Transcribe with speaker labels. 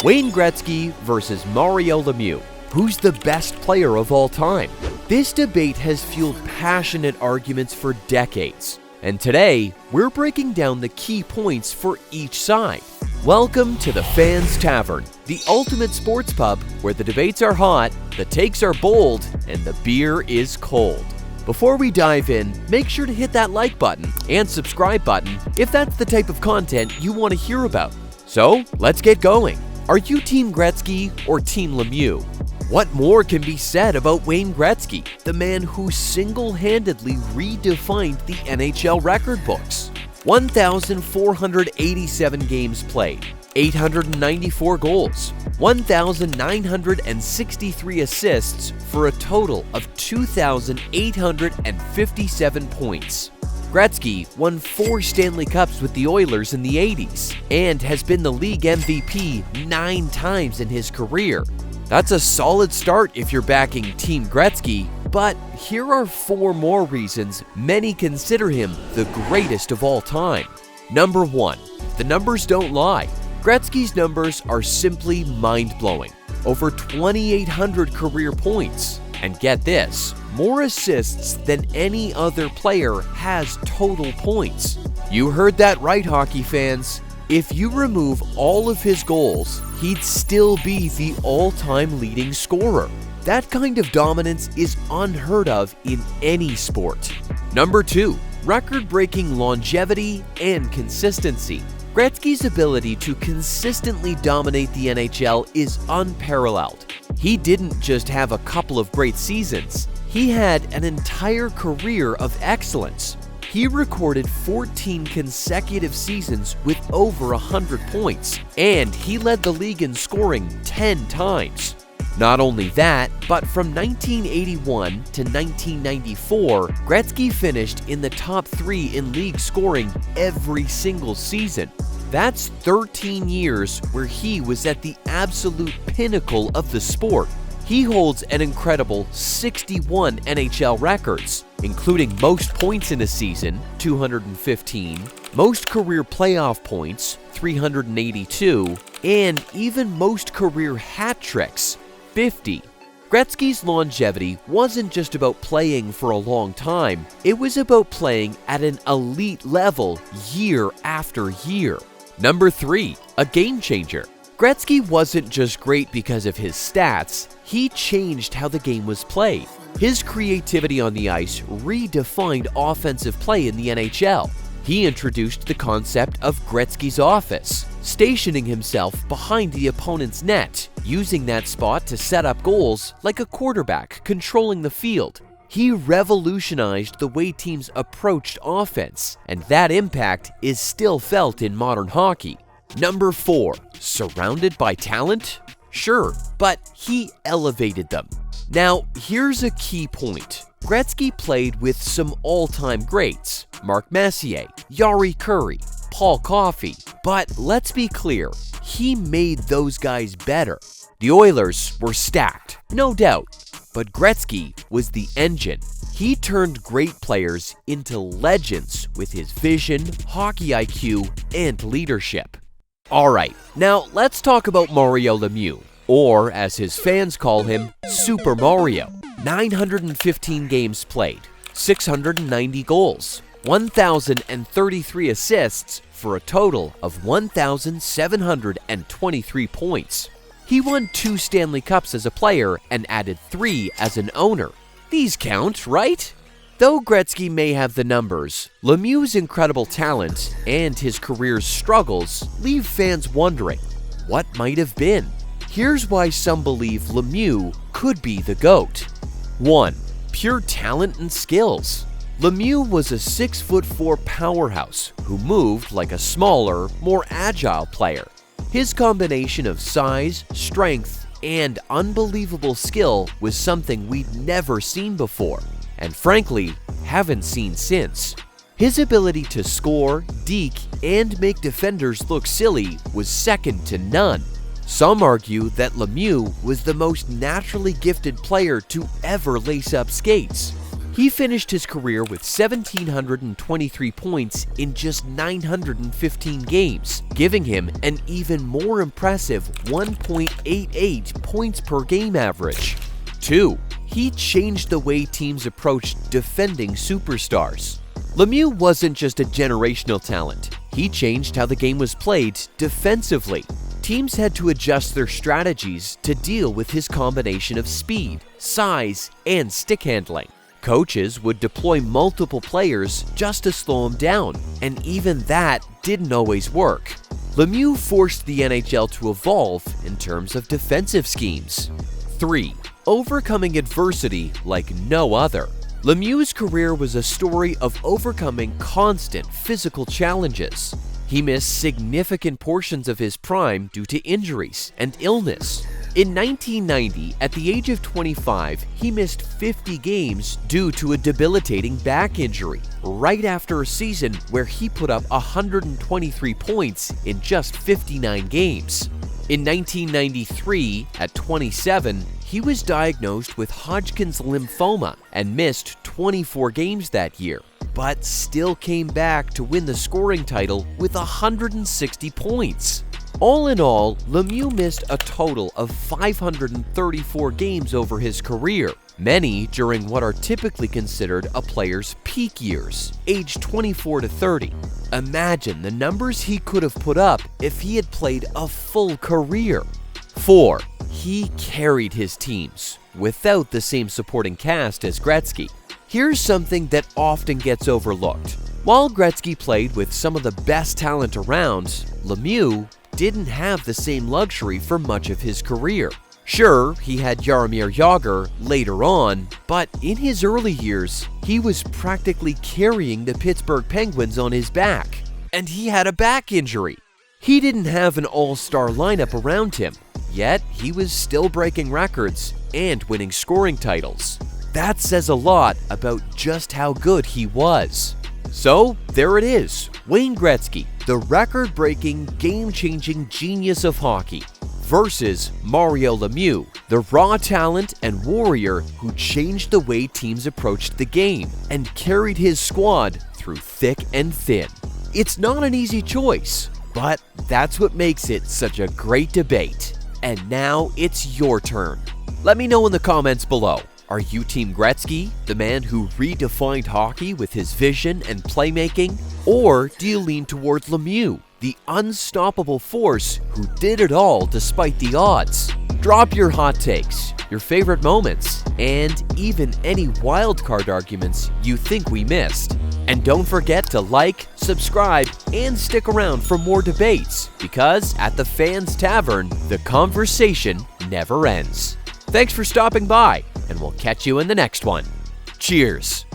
Speaker 1: Wayne Gretzky versus Mario Lemieux. Who's the best player of all time? This debate has fueled passionate arguments for decades. And today, we're breaking down the key points for each side. Welcome to the Fans Tavern, the ultimate sports pub where the debates are hot, the takes are bold, and the beer is cold. Before we dive in, make sure to hit that like button and subscribe button if that's the type of content you want to hear about. So, let's get going. Are you Team Gretzky or Team Lemieux? What more can be said about Wayne Gretzky, the man who single-handedly redefined the NHL record books? 1,487 games played, 894 goals, 1,963 assists for a total of 2,857 points. Gretzky won 4 Stanley Cups with the Oilers in the 80s and has been the league MVP 9 times in his career. That's a solid start if you're backing Team Gretzky, but here are 4 more reasons many consider him the greatest of all time. Number 1, the numbers don't lie. Gretzky's numbers are simply mind-blowing. Over 2,800 career points. And get this, more assists than any other player has total points. You heard that right, hockey fans. If you remove all of his goals, he'd still be the all-time leading scorer. That kind of dominance is unheard of in any sport. Number 2, record-breaking longevity and consistency. Gretzky's ability to consistently dominate the NHL is unparalleled. He didn't just have a couple of great seasons, he had an entire career of excellence. He recorded 14 consecutive seasons with over 100 points, and he led the league in scoring 10 times. Not only that, but from 1981 to 1994, Gretzky finished in the top 3 in league scoring every single season. That's 13 years where he was at the absolute pinnacle of the sport. He holds an incredible 61 NHL records, including most points in a season, 215, most career playoff points, 382, and even most career hat tricks, 50. Gretzky's longevity wasn't just about playing for a long time, it was about playing at an elite level year after year. Number 3, a game changer. Gretzky wasn't just great because of his stats, he changed how the game was played. His creativity on the ice redefined offensive play in the NHL. He introduced the concept of Gretzky's office, stationing himself behind the opponent's net, using that spot to set up goals like a quarterback controlling the field. He revolutionized the way teams approached offense, and that impact is still felt in modern hockey. Number 4, surrounded by talent? Sure, but he elevated them. Now, here's a key point. Gretzky played with some all-time greats, Mark Messier, Jari Kurri, Paul Coffey, but let's be clear, he made those guys better. The Oilers were stacked, no doubt, but Gretzky was the engine. He turned great players into legends with his vision, hockey IQ, and leadership. Alright, now let's talk about Mario Lemieux, or as his fans call him, Super Mario. 915 games played, 690 goals, 1,033 assists for a total of 1,723 points. He won 2 Stanley Cups as a player and added 3 as an owner. These count, right? Though Gretzky may have the numbers, Lemieux's incredible talent and his career's struggles leave fans wondering, what might have been? Here's why some believe Lemieux could be the GOAT. 1. Pure talent and skills. Lemieux was a 6'4" powerhouse who moved like a smaller, more agile player. His combination of size, strength, and unbelievable skill was something we'd never seen before, and frankly, haven't seen since. His ability to score, deke, and make defenders look silly was second to none. Some argue that Lemieux was the most naturally gifted player to ever lace up skates. He finished his career with 1,723 points in just 915 games, giving him an even more impressive 1.88 points per game average. 2. He changed the way teams approached defending superstars. Lemieux wasn't just a generational talent. He changed how the game was played defensively. Teams had to adjust their strategies to deal with his combination of speed, size, and stick handling. Coaches would deploy multiple players just to slow him down, and even that didn't always work. Lemieux forced the NHL to evolve in terms of defensive schemes. 3. Overcoming adversity like no other. Lemieux's career was a story of overcoming constant physical challenges. He missed significant portions of his prime due to injuries and illness. In 1990, at the age of 25, he missed 50 games due to a debilitating back injury, right after a season where he put up 123 points in just 59 games. In 1993, at 27, he was diagnosed with Hodgkin's lymphoma and missed 24 games that year, but still came back to win the scoring title with 160 points. All in all, Lemieux missed a total of 534 games over his career, many during what are typically considered a player's peak years, aged 24 to 30. Imagine the numbers he could have put up if he had played a full career. 4. He carried his teams, without the same supporting cast as Gretzky. Here's something that often gets overlooked. While Gretzky played with some of the best talent around, Lemieux didn't have the same luxury for much of his career. Sure, he had Jaromir Jagr later on, but in his early years, he was practically carrying the Pittsburgh Penguins on his back, and he had a back injury. He didn't have an all-star lineup around him, yet he was still breaking records and winning scoring titles. That says a lot about just how good he was. So, there it is, Wayne Gretzky, the record-breaking, game-changing genius of hockey, versus Mario Lemieux, the raw talent and warrior who changed the way teams approached the game and carried his squad through thick and thin. It's not an easy choice, but that's what makes it such a great debate. And now it's your turn. Let me know in the comments below. Are you Team Gretzky, the man who redefined hockey with his vision and playmaking? Or do you lean toward Lemieux, the unstoppable force who did it all despite the odds? Drop your hot takes, your favorite moments, and even any wildcard arguments you think we missed. And don't forget to like, subscribe, and stick around for more debates, because at the Fans Tavern, the conversation never ends. Thanks for stopping by, and we'll catch you in the next one. Cheers!